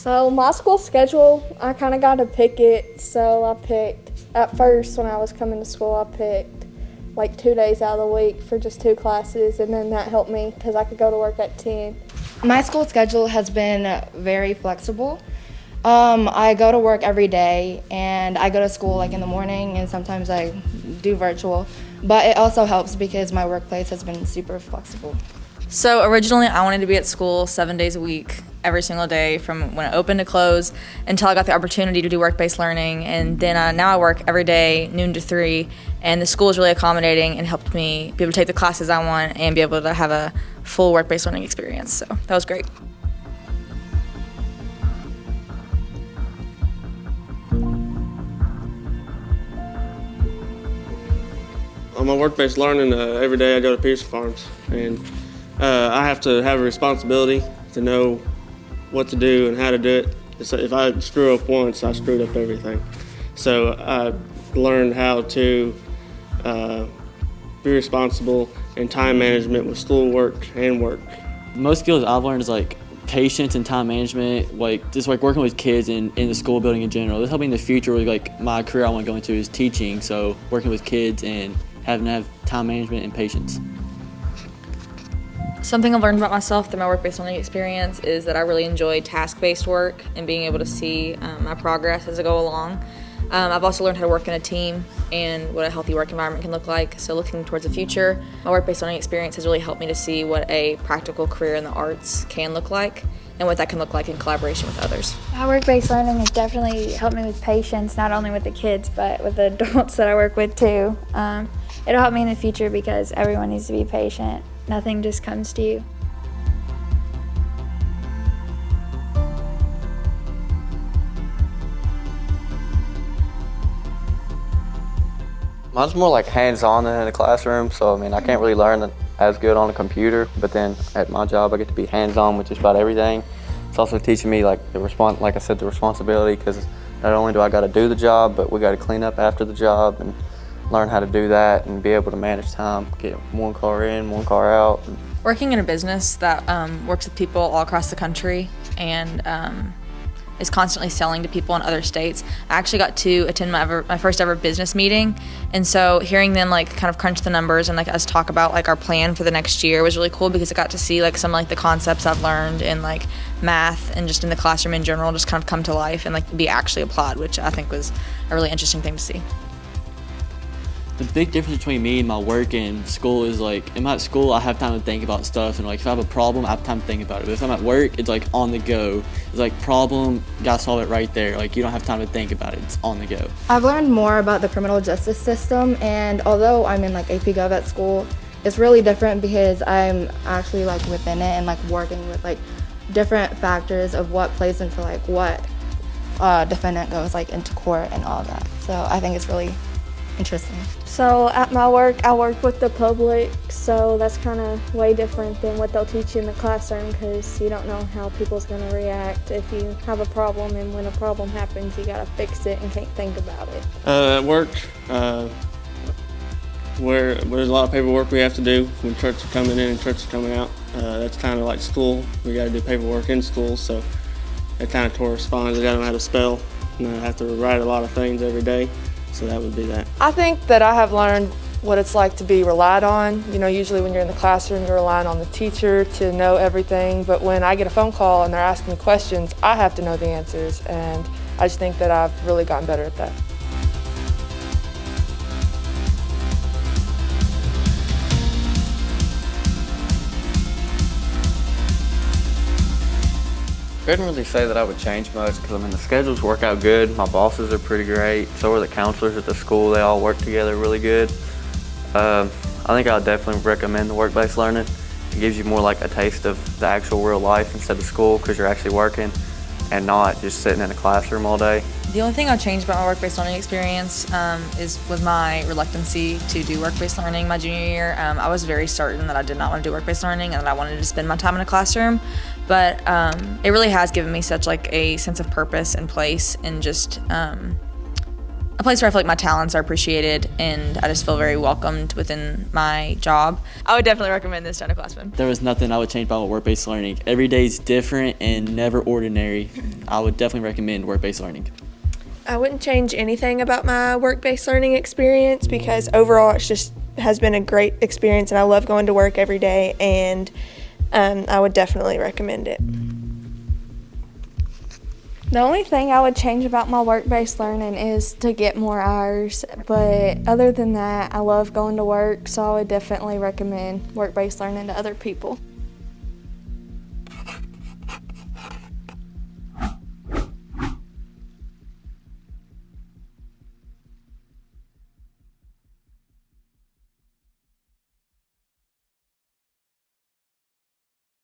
So my school schedule, I kind of got to pick it. So I picked, at first when I was coming to school, I picked like 2 days out of the week for just 2 classes, and then that helped me because I could go to work at 10. My school schedule has been very flexible. I go to work every day, and I go to school like in the morning, and sometimes I do virtual. But it also helps because my workplace has been super flexible. So originally I wanted to be at school 7 days a week, every single day from when it opened to close until I got the opportunity to do work-based learning. And then now I work every day, noon to 3, and the school is really accommodating and helped me be able to take the classes I want and be able to have a full work-based learning experience. So that was great. On my work-based learning, every day I go to Peterson Farms, and I have to have a responsibility to know what to do and how to do it. So if I screw up once, I screwed up everything. So I learned how to be responsible in time management with schoolwork and work. Most skills I've learned is like patience and time management, like just like working with kids in the school building in general. This helped me in the future with like my career I want to go into is teaching, so working with kids and having to have time management and patience. Something I've learned about myself through my work-based learning experience is that I really enjoy task-based work and being able to see my progress as I go along. I've also learned how to work in a team and what a healthy work environment can look like. So looking towards the future, my work-based learning experience has really helped me to see what a practical career in the arts can look like and what that can look like in collaboration with others. My work-based learning has definitely helped me with patience, not only with the kids, but with the adults that I work with too. It'll help me in the future because everyone needs to be patient. Nothing just comes to you. Mine's more like hands-on than in the classroom, so I mean I can't really learn as good on a computer, but then at my job I get to be hands-on with just about everything. It's also teaching me like the responsibility, because not only do I got to do the job, but we got to clean up after the job and learn how to do that and be able to manage time, get one car in, one car out. Working in a business that works with people all across the country and is constantly selling to people in other states, I actually got to attend my first ever business meeting, and so hearing them like kind of crunch the numbers and like us talk about like our plan for the next year was really cool, because I got to see like some like the concepts I've learned in like math and just in the classroom in general just kind of come to life and like be actually applied, which I think was a really interesting thing to see. The big difference between me and my work and school is like, in my school I have time to think about stuff, and like if I have a problem I have time to think about it. But if I'm at work, it's like on the go. It's like problem, gotta solve it right there. Like you don't have time to think about it, it's on the go. I've learned more about the criminal justice system, and although I'm in like AP Gov at school, it's really different because I'm actually like within it and like working with like different factors of what plays into like what defendant goes like into court and all that. So I think it's really interesting. So at my work, I work with the public, so that's kind of way different than what they'll teach you in the classroom, because you don't know how people's going to react if you have a problem, and when a problem happens you got to fix it and can't think about it. At work, where there's a lot of paperwork we have to do when trucks are coming in and trucks are coming out. That's kind of like school. We got to do paperwork in school, so it kind of corresponds. I got to know how to spell, and I have to write a lot of things every day. So that would be that. I think that I have learned what it's like to be relied on. You know, usually when you're in the classroom, you're relying on the teacher to know everything, but when I get a phone call and they're asking me questions, I have to know the answers, and I just think that I've really gotten better at that. I couldn't really say that I would change much, because I mean the schedules work out good. My bosses are pretty great. So are the counselors at the school. They all work together really good. I think I would definitely recommend the work-based learning. It gives you more like a taste of the actual real life instead of school, because you're actually working and not just sitting in a classroom all day. The only thing I've changed about my work-based learning experience was my reluctancy to do work-based learning my junior year. I was very certain that I did not want to do work-based learning and that I wanted to spend my time in a classroom, but it really has given me such like a sense of purpose and place, and just a place where I feel like my talents are appreciated and I just feel very welcomed within my job. I would definitely recommend this to underclassmen. There was nothing I would change about work-based learning. Every day is different and never ordinary. I would definitely recommend work-based learning. I wouldn't change anything about my work-based learning experience because overall it's just has been a great experience and I love going to work every day, and I would definitely recommend it. The only thing I would change about my work-based learning is to get more hours, but other than that, I love going to work, so I would definitely recommend work-based learning to other people.